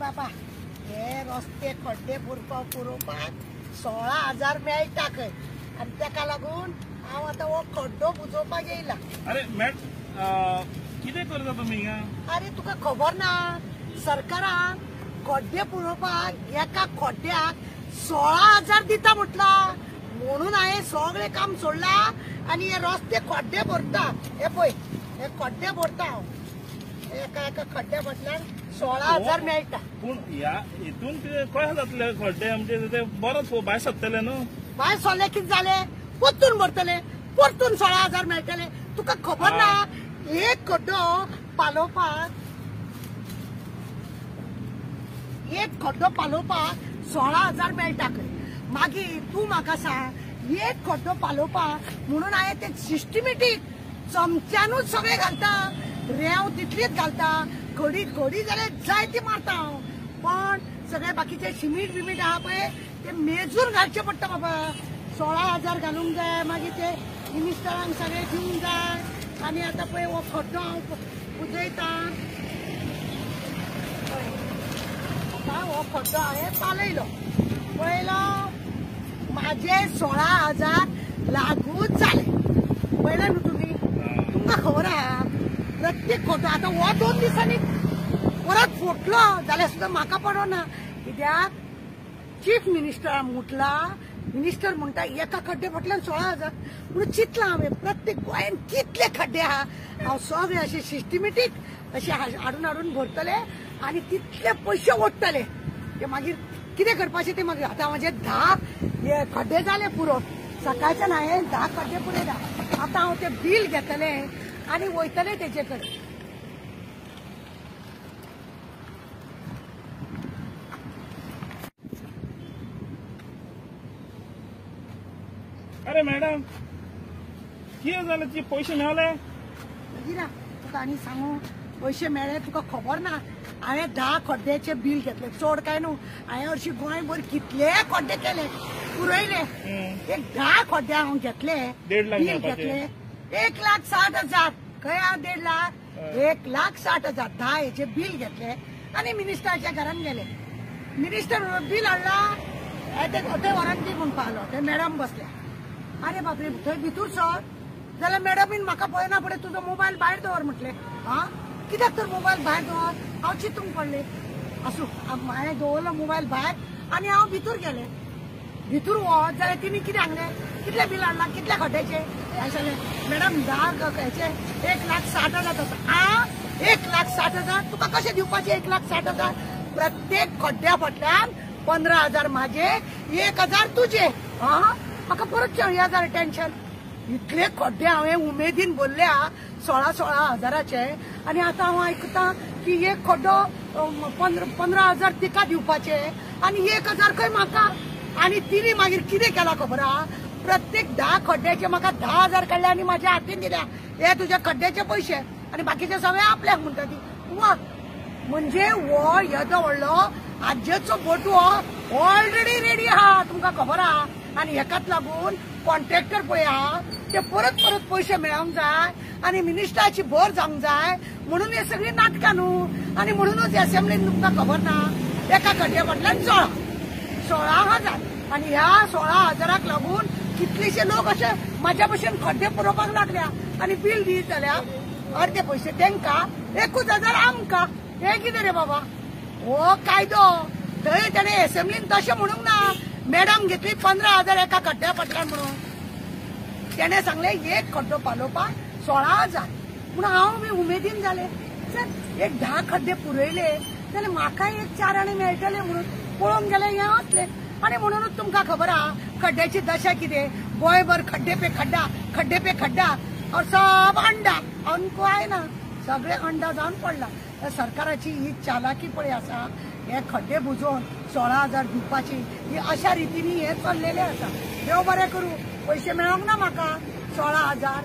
बाबा हे रस्ते खड्डे पुरोवपाक 16,000 मेळटा खंय आनी ताका लागून हांव आतां हो खड्डो बुजोवपाक येयला। अरे मॅडम कितें करता तुमी हिंगा? अरे तुका खबर ना सरकारान खड्डे पुरोवपाक एका खड्ड्याक 16,000 दिता म्हटला म्हणून हांवें सगळें काम सोडला आनी हे रस्ते खड्डे भरता। हे पळय हे खड्डे भरता हांव एका एका खड्ड्या फाटल्यान 16,000 मेळटा। पूण ह्या हितून कशें जातले खड्डे आमचे ते बरोच भायर सरतले न्हू? भायर सरले कितें जालें परतून भरतले परतून 16,000 मेळटले। तुका खबर ना एक खड्डो पालोवपाक 16,000 मेळटा खंय। मागीर तूं म्हाका सांग एक खड्डो पालोवपाक म्हणून हांवें ते सिस्टमॅटीक चमच्यानूच सगळें घालता रेंव तितलीच घालता खडी जाल्यार जायती मारता हांव पण सगळे बाकीचे सिमीट बिमीट आहा पळय ते मेजून घालचे पडटा बाबा। 16,000 घालूंक जाय मागीर ते मिनिस्टरांक सगळे दिवंक जाय आनी आतां पळय हो खड्डो हांव बुजयता। आतां हो खड्डो हांवें पालयलो पळयलो म्हाजे 16,000 लागूच जाले पळयलें न्हू तुमी। तुमकां खबर आहा प्रत्येक खड्डो आतां हो 2 दिसांनी परत फुटलो जाल्यार सुद्दां म्हाका पडना कित्याक चीफ मिनिस्टर म्हटला मिनिस्टर म्हणटा एका खड्डे फाटल्यान 16,000 म्हणून चिंतलां हांवें प्रत्येक गोंयान कितले खड्डे आहा हांव सगळे अशे सिस्टमॅटीक अशे हाडून भरतले आनी तितले पयशे ओडटले ते मागीर कितें करपाचें ते मागीर। आतां म्हाजे 10 खड्डे जाले पुरो सकाळच्यान हांवें 10 खड्डे पुरयला आतां हांव ते बील घेतले आनी वयतले तेजे कडेन। अरे मॅडम कितें जालें ती पैसे मेळले? ना तुका आनी सांगू पैसे मेळ्ळे तुका खबर ना हांवें 10 खड्ड्याचे बील घेतले चड काय न्हू हांवें हरशी गोंयभर कितले खड्डे केले पुरयले एक 10 खड्डे हांव घेतले बील घेतले 1,60,000 खंय हांव 1.5 लाख 1,60,000 10 हेचे बील घेतले आनी मिनिस्टराच्या घरान गेले। मिनिस्टर बील हाडला ते खोटे व्हरान दी म्हणून पावलो ते मॅडम बसले अरे बापरे थंय भितूर सर जाल्यार मॅडमीन म्हाका पळयना फुडें तुजो मोबायल भायर दवर म्हटले। हा कित्याक तर मोबायल भायर दवर हांव चिंतूंक पडले आसूं हांवें दवरलो मोबायल भायर आनी हांव भितूर गेले भितूर वच जाल्यार तिणी कितें सांगलें कितले बील हाडला कितल्या खड्ड्याचे हांवें सांगलें मॅडम 10 हेचे 1,60,000 आ 1,60,000 तुका कशें दिवपाचे 1,60,000 प्रत्येक खड्ड्या फाटल्यान 15,000 म्हाजे 1,000 तुजे। हा म्हाका परत 40,000 टेन्शन इतले खड्डे हांवें उमेदीन भरल्या 16,000चे आनी आतां हांव आयकता की एक खड्डो 15,000 तिका दिवपाचे आनी 1,000 खंय म्हाका आनी तिणी मागीर कितें केला खबर आहा प्रत्येक 10 खड्ड्याचे म्हाका 10,000 काडले आनी म्हाज्या हातीन दिल्या हे तुज्या खड्ड्याचे पयशे आनी बाकीचे सगळे आपल्याक म्हणटा ती वा म्हणजे हो येदो व्हडलो आज्जेचो बोटू हो ऑलरेडी रेडी आहा तुमकां खबर आहा आनी हेकाच लागून कॉन्ट्रॅक्टर पळय आहा ते परत पयशे मेळोंक जाय आनी मिनिस्टराची भर जावंक जाय म्हणून हे सगळी नाटकां न्हू आनी म्हणूनच असेंब्लीन तुमकां खबर ना एका खड्ड्या फाटल्यान 16,000 आनी ह्या 16,000क लागून कितलेशे लोक अशे म्हाज्या भशेन खड्डे पुरोवपाक लागल्या आनी बील दीत जाल्यार अर्धे पयशे तेंकां 1,000 आमकां हे कितें रे बाबा हो कायदो थंय तेणें असेंब्लीन तशें म्हणूंक ना मॅडम घेतली 15,000 एका खड्ड्या फाटल्यान म्हणून तेणें सांगलें एक खड्डो पालोवपाक 16,000 म्हणून हांव बी उमेदीन जालें चल एक 10 खड्डे पुरयले जाल्यार म्हाकाय एक 4 आनी मेळटले म्हणून पळोवंक गेलें हें वतलें आनी म्हणूनच तुमकां खबर आहा खड्ड्याची दशा कितें गोंयभर खड्डे पे खड्डा और सब अंडा अनको आयना सगळे अंडा जावन पडला सरकाराची ही चालाकी पळय आसा हे खड्डे बुजोवन 16,000 दिवपाची ही अशा रितीनी हे चल्लेले आसा देव बरें करूं पैसे मेळोंक ना म्हाका 16,000